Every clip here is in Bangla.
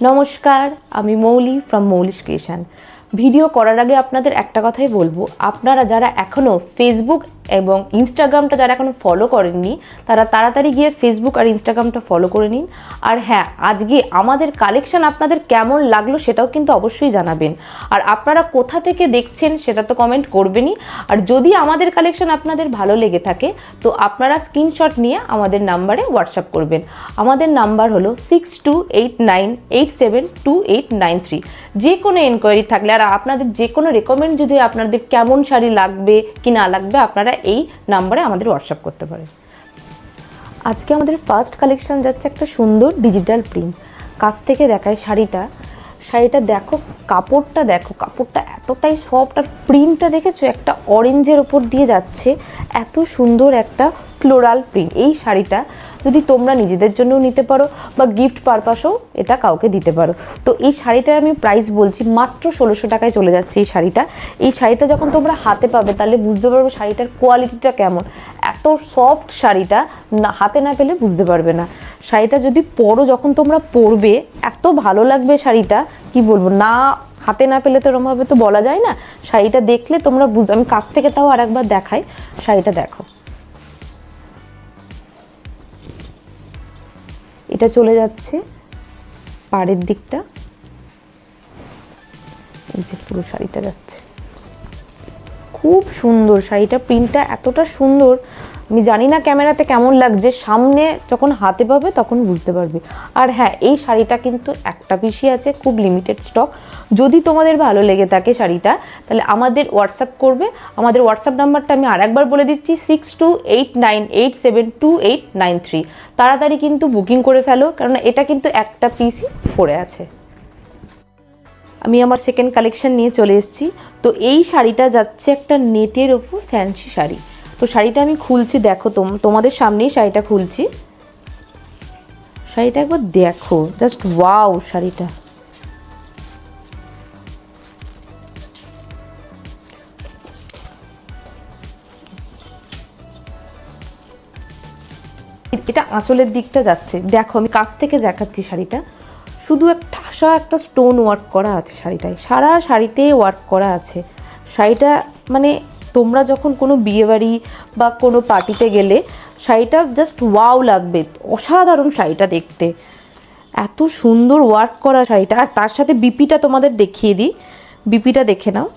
নমস্কার, আমি মৌলি ফ্রম মৌলিশ ক্রিয়েশন। ভিডিও করার আগে আপনাদের একটা কথাই বলবো, আপনারা যারা এখনও ফেসবুক এবং ইনস্টাগ্রামটা যারা এখনও ফলো করেননি তারা তাড়াতাড়ি গিয়ে ফেসবুক আর ইনস্টাগ্রামটা ফলো করে নিন। আর হ্যাঁ, আজকে আমাদের কালেকশন আপনাদের কেমন লাগলো সেটাও কিন্তু অবশ্যই জানাবেন। আর আপনারা কোথা থেকে দেখছেন সেটা তো কমেন্ট করবেনই। আর যদি আমাদের কালেকশন আপনাদের ভালো লেগে থাকে তো আপনারা স্ক্রিনশট নিয়ে আমাদের নাম্বারে হোয়াটসঅ্যাপ করবেন। আমাদের নাম্বার হলো 6289872893। যে কোনো এনকোয়ারি থাকলে আর আপনাদের যে কোনো রেকমেন্ড যদি আপনাদের কেমন শাড়ি লাগবে কি না লাগবে আপনারা এই নাম্বারে আমাদের হোয়াটসঅ্যাপ করতে পারেন। আজকে আমাদের ফার্স্ট কালেকশন যাচ্ছে একটা সুন্দর ডিজিটাল প্রিন্ট। কাছ থেকে দেখায় শাড়িটা দেখো, কাপড়টা দেখো, কাপড়টা এতটাই সফট আর প্রিন্টটা দেখেছো একটা অরেঞ্জের ওপর দিয়ে যাচ্ছে, এত সুন্দর একটা ফ্লোরাল প্রিন্ট। এই শাড়িটা যদি তোমরা নিজেদের জন্যও নিতে পারো বা গিফট পারপাসেও এটা কাউকে দিতে পারো। তো এই শাড়িটার আমি প্রাইস বলছি মাত্র 1600 টাকায় চলে যাচ্ছে এই শাড়িটা। এই শাড়িটা যখন তোমরা হাতে পাবে তাহলে বুঝতে পারবে শাড়িটার কোয়ালিটিটা কেমন। এত সফট শাড়িটা না হাতে না পেলে বুঝতে পারবে না। শাড়িটা যদি পরো, যখন তোমরা পরবে এত ভালো লাগবে শাড়িটা, কি বলবো, না হাতে না পেলে তো এরকমভাবে তো বলা যায় না। শাড়িটা দেখলে তোমরা বুঝতে, আমি কাছ থেকে তাও আরেকবার দেখাই। শাড়িটা দেখো, এটা চলে যাচ্ছে পাড়ের দিকটা, এই যে পুরো শাড়িটা যাচ্ছে, খুব সুন্দর শাড়িটা। প্রিন্টটা এতটা সুন্দর, আমি জানি না ক্যামেরাতে কেমন লাগছে, সামনে যখন হাতে পাবে তখন বুঝতে পারবে। আর হ্যাঁ, এই শাড়িটা কিন্তু একটা পিসই আছে, খুব লিমিটেড স্টক। যদি তোমাদের ভালো লেগে থাকে শাড়িটা তাহলে আমাদের হোয়াটসঅ্যাপ করবে। আমাদের হোয়াটসঅ্যাপ নাম্বারটা আমি আরেকবার বলে দিচ্ছি, 6289872893। তাড়াতাড়ি কিন্তু বুকিং করে ফেলো, কারণ এটা কিন্তু একটা পিসই পড়ে আছে। আমি আমার সেকেন্ড কালেকশন নিয়ে চলে এসেছি। তো এই শাড়িটা যাচ্ছে একটা নেটের ওপর ফ্যান্সি শাড়ি। তো শাড়িটা আমি খুলছি, দেখো তোমাদের সামনেই শাড়িটা খুলছি। শাড়িটা একবার দেখো, জাস্ট ওয়াও শাড়িটা। এটা আঁচলের দিকটা যাচ্ছে, দেখো আমি কাছ থেকে দেখাচ্ছি শাড়িটা। শুধু একটা স্টোন ওয়ার্ক করা আছে শাড়িটায়, সারা শাড়িতে ওয়ার্ক করা আছে। শাড়িটা মানে তোমরা যখন কোনো বিয়েবাড়ি বা কোনো পার্টিতে গেলে শাড়িটা জাস্ট ওয়াও লাগবে, অসাধারণ শাড়িটা দেখতে, এত সুন্দর ওয়ার্ক করা শাড়িটা। আর তার সাথে বিপিটা তোমাদের দেখিয়ে দিই, বিপিটা দেখে নাও।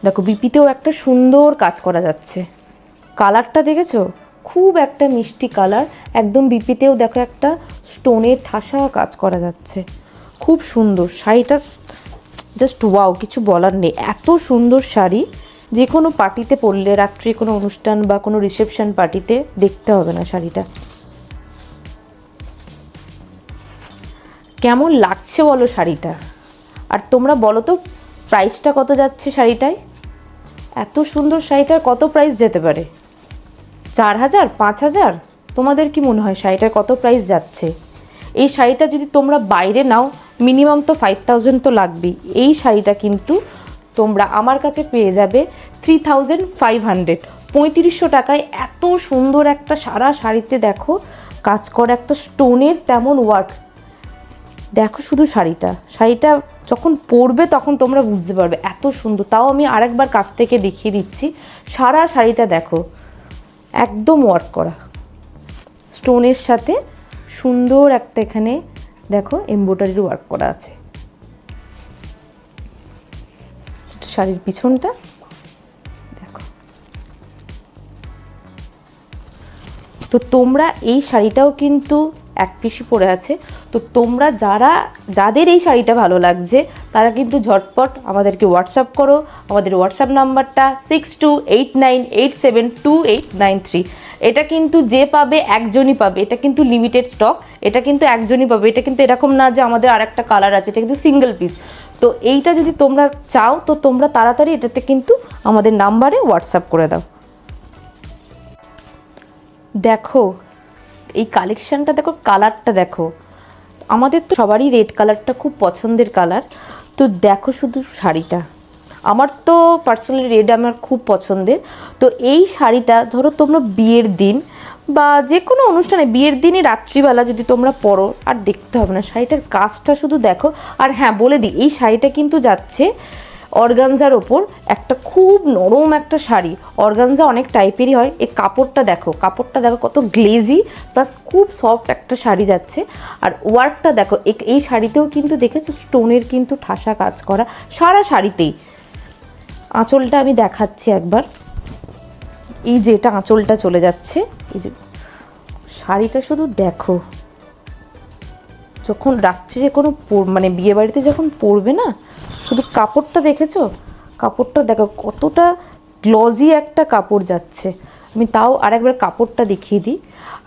দেখো বিপিতেও একটা সুন্দর কাজ করা যাচ্ছে, কালারটা দেখেছো, খুব একটা মিষ্টি কালার একদম। বিপিতেও দেখো একটা স্টোনের ঠাসা কাজ করা যাচ্ছে, খুব সুন্দর শাড়িটা, জাস্ট ওয়াও, কিছু বলার নেই। এত সুন্দর শাড়ি যে কোনো পার্টিতে পরলে, রাত্রে কোনো অনুষ্ঠান বা কোনো রিসেপশন পার্টিতে দেখতে হবে না শাড়িটা। কেমন লাগছে বলো শাড়িটা। আর তোমরা বলো তো প্রাইসটা কত যাচ্ছে শাড়িটায়। এত সুন্দর শাড়িটার কত প্রাইস যেতে পারে? 4000, 5000? তোমাদের কি মনে হয় শাড়িটার কত প্রাইস যাচ্ছে? এই শাড়িটা যদি তোমরা বাইরে নাও মিনিমাম তো 5000 তো লাগবেই। এই শাড়িটা কিন্তু তোমরা আমার কাছে পেয়ে যাবে 3500, 3500 টাকায়। এত সুন্দর একটা সারা শাড়িতে দেখো কাজ করা একটা স্টোনের তেমন ওয়ার্ক। দেখো শুধু শাড়িটা যখন পরবে তখন তোমরা বুঝতে পারবে এত সুন্দর। তাও আমি আরেকবার কাছ থেকে দেখিয়ে দিচ্ছি। সারা শাড়িটা দেখো একদম ওয়ার্ক করা, স্টোনের সাথে সুন্দর একটা এখানে দেখো এমব্রয়ডারির ওয়ার্ক করা আছে। শাড়ির পিছনটা দেখো। তো তোমরা এই শাড়িটাও কিন্তু এক পিসি পরে আছে। তো তোমরা যাদের এই শাড়িটা ভালো লাগছে তারা কিন্তু ঝটপট আমাদেরকে হোয়াটসঅ্যাপ করো। আমাদের হোয়াটসঅ্যাপ নাম্বারটা 6289872893। এটা কিন্তু যে পাবে একজনই পাবে, এটা কিন্তু লিমিটেড স্টক, এটা কিন্তু একজনই পাবে। এটা কিন্তু এরকম না যে আমাদের আরেকটা কালার আছে, এটা কিন্তু সিঙ্গেল পিস। তো এইটা যদি তোমরা চাও তো তোমরা তাড়াতাড়ি এটাতে কিন্তু আমাদের নাম্বারে হোয়াটসঅ্যাপ করে দাও। দেখো এই কালেকশানটা দেখো, কালারটা দেখো, আমাদের তো সবারই রেড কালারটা খুব পছন্দের কালার। তো দেখো শুধু শাড়িটা, আমার তো পার্সোনালি রেড আমার খুব পছন্দের। তো এই শাড়িটা ধরো তোমরা বিয়ের দিন বা যে কোনো অনুষ্ঠানে, বিয়ের দিনই রাত্রিবেলা যদি তোমরা পরো আর দেখতে হবে না। শাড়িটার কাজটা শুধু দেখো। আর হ্যাঁ বলে দিই, এই শাড়িটা কিন্তু যাচ্ছে অর্গানজার ওপর, একটা খুব নরম একটা শাড়ি। অর্গানজা অনেক টাইপেরই হয়, এই কাপড়টা দেখো, কাপড়টা দেখো কত গ্লেজি প্লাস খুব সফট একটা শাড়ি যাচ্ছে। আর ওয়ার্কটা দেখো, এই শাড়িতেও কিন্তু দেখেছো স্টোনের কিন্তু ঠাসা কাজ করা সারা শাড়িতেই। আঁচলটা আমি দেখাচ্ছি একবার, এই যে এটা আঁচলটা চলে যাচ্ছে, এই যে শাড়িটা শুধু দেখো। যখন রাত্রিরে কোনো মানে বিয়ে বাড়িতে যখন পরবে না, শুধু কাপড়টা দেখেছো, কাপড়টা দেখো কতটা গ্লজি একটা কাপড় যাচ্ছে। আমি তাও আরেকবার কাপড়টা দেখিয়ে দিই।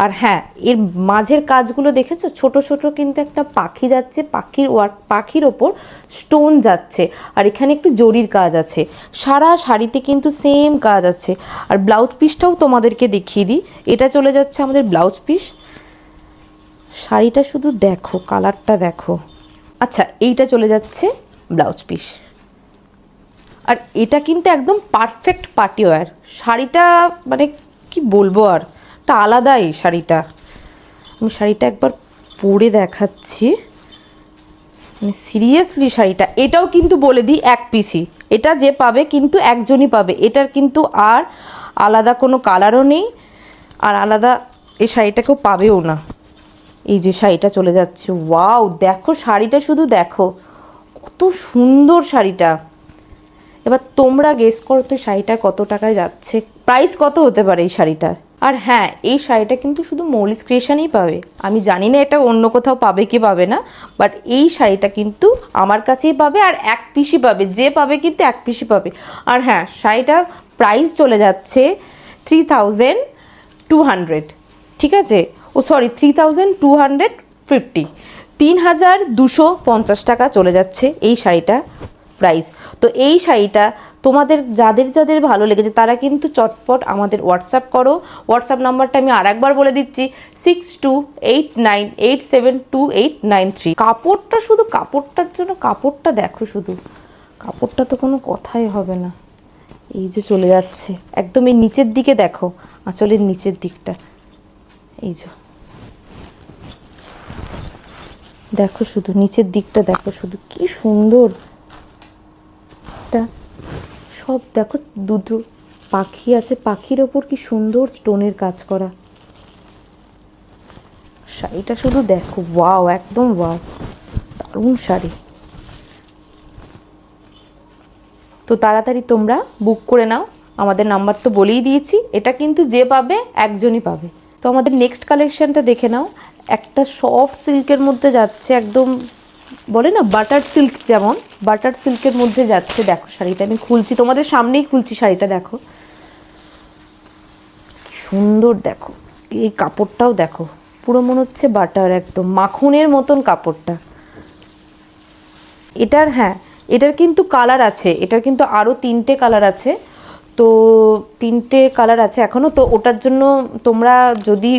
আর হ্যাঁ, এর মাঝের কাজগুলো দেখেছো, ছোট ছোট কিন্তু একটা পাখি যাচ্ছে, পাখির ওয়ার্ক, পাখির ওপর স্টোন যাচ্ছে। আর এখানে একটু জরির কাজ আছে, সারা শাড়িতে কিন্তু সেম কাজ আছে। আর ব্লাউজ পিসটাও তোমাদেরকে দেখিয়ে দিই, এটা চলে যাচ্ছে আমাদের ব্লাউজ পিস। শাড়িটা শুধু দেখো, কালারটা দেখো। আচ্ছা, এইটা চলে যাচ্ছে ব্লাউজ পিস। আর এটা কিন্তু একদম পারফেক্ট পার্টি ওয়্যার শাড়িটা, মানে কি বলবো আর, একটা আলাদাই শাড়িটা। আমি শাড়িটা একবার পরে দেখাচ্ছি, মানে সিরিয়াসলি শাড়িটা। এটাও কিন্তু বলে দিই এক পিসি, এটা যে পাবে কিন্তু একজনই পাবে, এটার কিন্তু আর আলাদা কোনো কালারও নেই, আর আলাদা এই শাড়িটাকেও পাবেও না। এই যে শাড়িটা চলে যাচ্ছে, ওয়াও দেখো শাড়িটা শুধু দেখো, কত সুন্দর শাড়িটা। এবার তোমরা গেস করো তো শাড়িটা কত টাকায় যাচ্ছে, প্রাইস কত হতে পারে এই শাড়িটার। আর হ্যাঁ, এই শাড়িটা কিন্তু শুধু মৌলিস ক্রিয়েশনেই পাবে, আমি জানি না এটা অন্য কোথাও পাবে কি পাবে না, বাট এই শাড়িটা কিন্তু আমার কাছেই পাবে, আর এক পিসই পাবে, যে পাবে কিন্তু এক পিসই পাবে। আর হ্যাঁ, শাড়িটার প্রাইস চলে যাচ্ছে 3200, ঠিক আছে, ও সরি 3250, 3250 টাকা চলে যাচ্ছে এই শাড়িটা প্রাইস। তো এই শাড়িটা তোমাদের যাদের যাদের ভালো লেগেছে তারা কিন্তু চটপট আমাদের হোয়াটসঅ্যাপ করো। হোয়াটসঅ্যাপ নাম্বারটা আমি আরেকবার বলে দিচ্ছি, 6289872893। কাপড়টা শুধু, কাপড়টার জন্য, কাপড়টা দেখো শুধু, কাপড়টা তো কোনো কথাই হবে না। এই যে চলে যাচ্ছে একদম এই নিচের দিকে দেখো, আঁচলের নিচের দিকটা, এই যে দেখো শুধু নিচের দিকটা দেখো শুধু, কি সুন্দর সব দেখো। দুটো পাখি আছে, পাখির ওপর কি সুন্দর স্টোনের কাজ করা। শাড়িটা শুধু দেখো, ওয়াও, একদম ওয়াও, দারুণ শাড়ি। তো তাড়াতাড়ি তোমরা বুক করে নাও, আমাদের নাম্বার তো বলেই দিয়েছি, এটা কিন্তু যে পাবে একজনই পাবে। তো আমাদের নেক্সট কালেকশনটা দেখে নাও, একটা সফট সিল্কের মধ্যে যাচ্ছে, একদম বলে না বাটার সিল্ক, যেমন বাটার সিল্কের মধ্যে যাচ্ছে। দেখো শাড়িটা আমি খুলছি, তোমাদের সামনেই খুলছি শাড়িটা, দেখো সুন্দর, দেখো এই কাপড়টাও দেখো, পুরো মনে হচ্ছে বাটার, একদম মাখনের মতন কাপড়টা। এটার হ্যাঁ, এটার কিন্তু কালার আছে, এটার কিন্তু আরও 3টে কালার আছে। তো 3টে কালার আছে এখনও, তো ওটার জন্য তোমরা যদি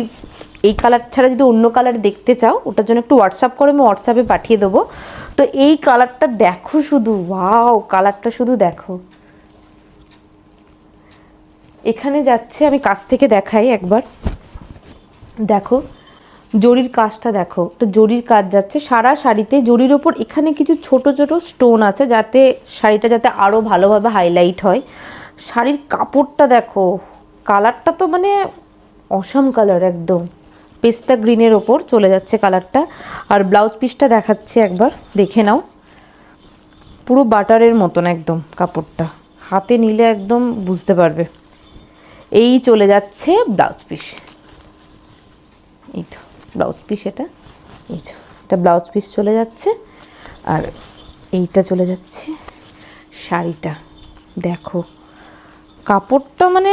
এই কালার ছাড়া যদি অন্য কালার দেখতে চাও, ওটার জন্য একটু হোয়াটসঅ্যাপ করে আমি হোয়াটসঅ্যাপে পাঠিয়ে দেবো। তো এই কালারটা দেখো শুধু, ওয়াও কালারটা শুধু দেখো। এখানে যাচ্ছে, আমি কাছ থেকে দেখাই একবার, দেখো জরির কাজটা দেখো, তো জরির কাজ যাচ্ছে সারা শাড়িতে, জরির ওপর এখানে কিছু ছোট ছোট স্টোন আছে যাতে শাড়িটা যাতে আরও ভালোভাবে হাইলাইট হয়। শাড়ির কাপড়টা দেখো, কালারটা তো মানে অসাম কালার, একদম পেস্তা গ্রিনের ওপর চলে যাচ্ছে কালারটা। আর ব্লাউজ পিসটা দেখাচ্ছে একবার, দেখে নাও, পুরো বাটারের মতন একদম কাপড়টা, হাতে নিলে একদম বুঝতে পারবে। এই চলে যাচ্ছে ব্লাউজ পিস, এই তো ব্লাউজ পিস, এটা এই তো এটা ব্লাউজ পিস চলে যাচ্ছে। আর এইটা চলে যাচ্ছে শাড়িটা, দেখো কাপড়টা মানে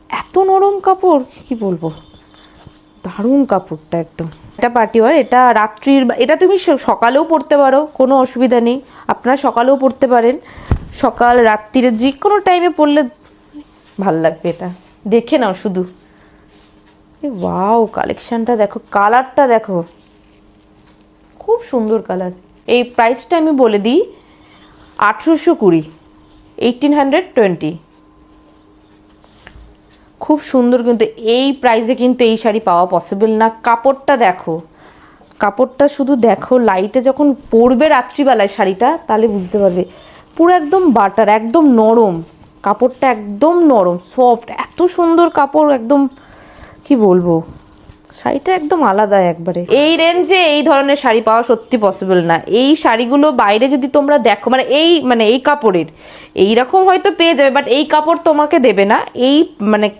এত নরম কাপড়, কি বলবো, দারুণ কাপড়টা একদম। এটা পার্টি ওয়্যার, এটা রাত্রির, এটা তুমি সকালেও পরতে পারো, কোনো অসুবিধা নেই, আপনারা সকালেও পরতে পারেন, সকাল রাত্রিরে যে কোনো টাইমে পরলে ভাল লাগবে। এটা দেখে নাও শুধু, ওয়াও কালেকশনটা দেখো, কালারটা দেখো, খুব সুন্দর কালার। এই প্রাইসটা আমি বলে দিই 1820, 1820। খুব সুন্দর, কিন্তু এই প্রাইসে কিন্তু এই শাড়ি পাওয়া পসিবল না। কাপড়টা দেখো, কাপড়টা শুধু দেখো, লাইটে যখন পরবে রাত্রিবেলায় শাড়িটা তাহলে বুঝতে পারবে। পুরো একদম বাটার, একদম নরম কাপড়টা, একদম নরম সফট, এত সুন্দর কাপড়, একদম কি বলবো, শাড়িটা একদম আলাদা একবারে। এই রেঞ্জে এই ধরনের শাড়ি পাওয়া সত্যি পসিবল না। এই শাড়িগুলো বাইরে যদি তোমরা দেখো, এই কাপড়ের এইরকম হয়তো পেয়ে যাবে, বাট এই কাপড় তোমাকে দেবে না। এই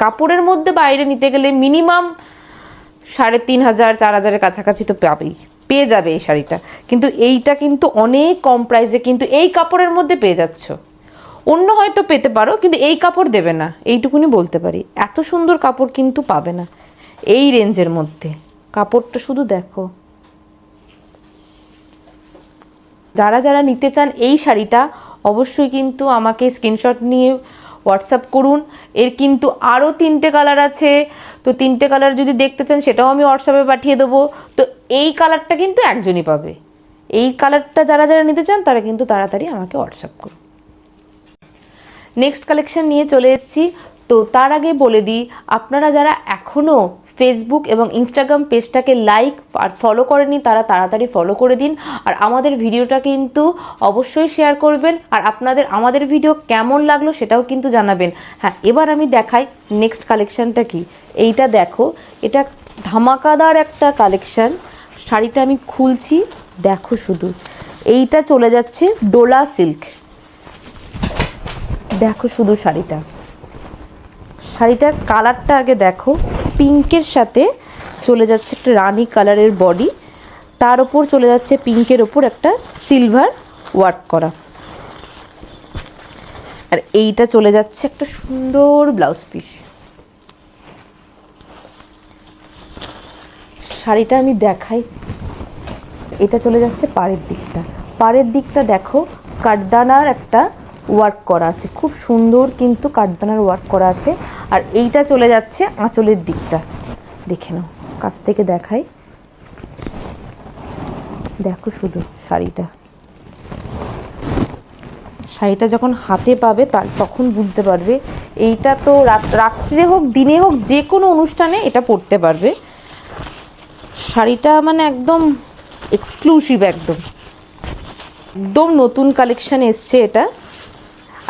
কাপড়ের মধ্যে বাইরে নিতে গেলে মিনিমাম 3500 4000-এর কাছাকাছি তো পেয়ে যাবে এই শাড়িটা। কিন্তু এইটা কিন্তু অনেক কম প্রাইসে কিন্তু এই কাপড়ের মধ্যে পেয়ে যাচ্ছ। অন্য হয়তো পেতে পারো, কিন্তু এই কাপড় দেবে না, এইটুকুনি বলতে পারি। এত সুন্দর কাপড় কিন্তু পাবে না এই রেঞ্জের মধ্যে। কাপড়টা শুধু দেখো। যারা যারা নিতে চান এই শাড়িটা অবশ্যই কিন্তু আমাকে স্ক্রিনশট নিয়ে হোয়াটসঅ্যাপ করুন। এর কিন্তু আরও 3টে কালার আছে, তো 3টে কালার যদি দেখতে চান সেটাও আমি হোয়াটসঅ্যাপে পাঠিয়ে দেবো। তো এই কালারটা কিন্তু একজনই পাবে। এই কালারটা যারা যারা নিতে চান তারা কিন্তু তাড়াতাড়ি আমাকে হোয়াটসঅ্যাপ করুন। নেক্সট কালেকশন নিয়ে চলে এসেছি। তো তার আগে বলে দিই, আপনারা যারা এখনও ফেসবুক এবং ইনস্টাগ্রাম পেজটাকে লাইক আর ফলো করেনি তারা তাড়াতাড়ি ফলো করে দিন। আর আমাদের ভিডিওটা কিন্তু অবশ্যই শেয়ার করবেন। আর আমাদের ভিডিও কেমন লাগলো সেটাও কিন্তু জানাবেন। হ্যাঁ, এবার আমি দেখাই নেক্সট কালেকশানটা কি। এইটা দেখো, এটা ধামাকাদার একটা কালেকশান। শাড়িটা আমি খুলছি, দেখো শুধু। এইটা চলে যাচ্ছে ডোলা সিল্ক। দেখো শুধু শাড়িটার কালারটা আগে দেখো। পিঙ্কের সাথে চলে যাচ্ছে একটা রানী কালারের বডি, তার ওপর চলে যাচ্ছে পিঙ্কের ওপর একটা সিলভার ওয়ার্ক করা। আর এইটা চলে যাচ্ছে একটা সুন্দর ব্লাউজ পিস। শাড়িটা আমি দেখাই। এটা চলে যাচ্ছে পাড়ের দিকটা দেখো, কাঠদানার একটা ওয়ার্ক করা আছে, খুব সুন্দর কিন্তু কাঠদানার ওয়ার্ক করা আছে। আর এইটা চলে যাচ্ছে আঁচলের দিকটা, দেখে নাও, কাছ থেকে দেখাই। দেখো শুধু শাড়িটা যখন হাতে পাবে তখন বুঝতে পারবে। এইটা তো রাত্রে হোক দিনে হোক যে কোনো অনুষ্ঠানে এটা পরতে পারবে। শাড়িটা একদম এক্সক্লুসিভ, একদম নতুন কালেকশন এসছে এটা।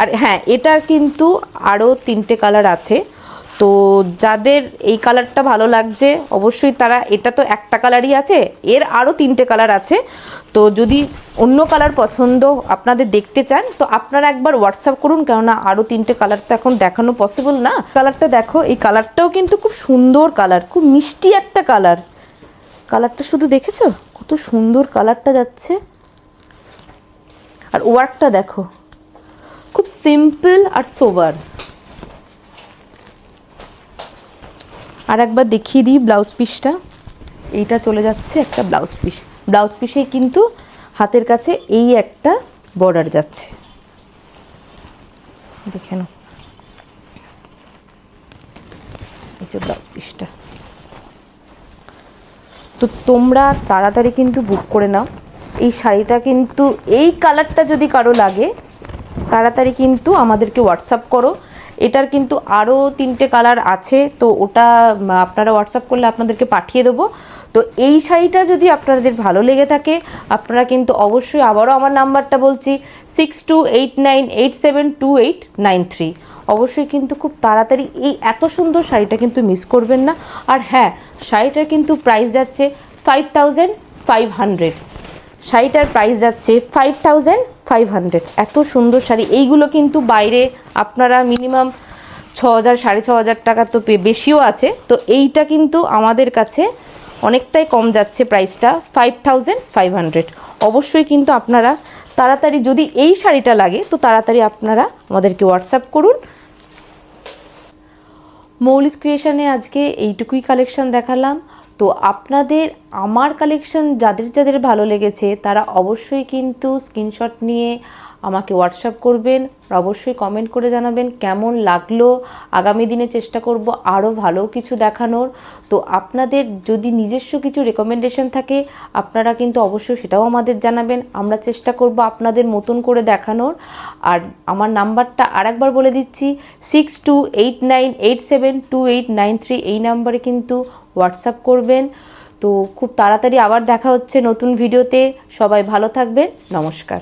আর হ্যাঁ, এটার কিন্তু আরও 3টে কালার আছে। তো যাদের এই কালারটা ভালো লাগছে অবশ্যই তারা, এটা তো একটা কালারই আছে, এর আরও 3টে কালার আছে। তো যদি অন্য কালার পছন্দ আপনাদের দেখতে চান তো আপনারা একবার হোয়াটসঅ্যাপ করুন, কেননা আরও 3টে কালার তো এখন দেখানো পসিবল না। কালারটা দেখো, এই কালারটাও কিন্তু খুব সুন্দর কালার, খুব মিষ্টি একটা কালারটা শুধু দেখেছো কত সুন্দর কালারটা যাচ্ছে। আর ওয়ার্কটা দেখো, খুব সিম্পল আর সোবার। আর একবার দেখিয়ে দিই ব্লাউজ পিসটা। এইটা চলে যাচ্ছে একটা ব্লাউজ পিসে কিন্তু হাতের কাছে এই একটা বর্ডার যাচ্ছে, দেখে নাও। এই যে ব্লাউজ পিসটা। তো তোমরা তাড়াতাড়ি কিন্তু বুক করে নাও এই শাড়িটা। কিন্তু এই কালারটা যদি কারো লাগে তাড়াতাড়ি কিন্তু আমাদেরকে হোয়াটসঅ্যাপ করো। এটার কিন্তু আরও 3টে কালার আছে, তো ওটা আপনারা হোয়াটসঅ্যাপ করলে আপনাদেরকে পাঠিয়ে দেবো। তো এই শাড়িটা যদি আপনাদের ভালো লেগে থাকে আপনারা কিন্তু অবশ্যই, আবারও আমার নাম্বারটা বলছি, 6289872893। অবশ্যই কিন্তু খুব তাড়াতাড়ি এই এত সুন্দর শাড়িটা কিন্তু মিস করবেন না। আর হ্যাঁ, শাড়িটার কিন্তু প্রাইস যাচ্ছে 5500। শাড়িটার প্রাইস যাচ্ছে 5500। এত সুন্দর শাড়ি, এইগুলো কিন্তু বাইরে আপনারা মিনিমাম 6000 6500 টাকা তো বেশিও আছে। তো এইটা কিন্তু আমাদের কাছে অনেকটাই কম যাচ্ছে প্রাইসটা, 5500। অবশ্যই কিন্তু আপনারা তাড়াতাড়ি, যদি এই শাড়িটা লাগে তো তাড়াতাড়ি আপনারা আমাদেরকে হোয়াটসঅ্যাপ করুন। মৌলিস ক্রিয়েশনে আজকে এইটুকুই কালেকশন দেখালাম। তো আপনাদের আমার কালেকশন যাদের যাদের ভালো লেগেছে তারা অবশ্যই কিন্তু স্ক্রিনশট নিয়ে আমাকে হোয়াটসঅ্যাপ করবেন। অবশ্যই কমেন্ট করে জানাবেন কেমন লাগলো। আগামী দিনে চেষ্টা করব আরও ভালো কিছু দেখানোর। তো আপনাদের যদি নিজস্ব কিছু রেকমেন্ডেশন থাকে আপনারা কিন্তু অবশ্যই সেটাও আমাদের জানাবেন। আমরা চেষ্টা করব আপনাদের মতন করে দেখানোর। আর আমার নাম্বারটা আরেকবার বলে দিচ্ছি, 6289872893 এই নাম্বারে কিন্তু হোয়াটসঅ্যাপ করবেন। তো খুব তাড়াতাড়ি আবার দেখা হচ্ছে নতুন ভিডিওতে। সবাই ভালো থাকবেন। নমস্কার।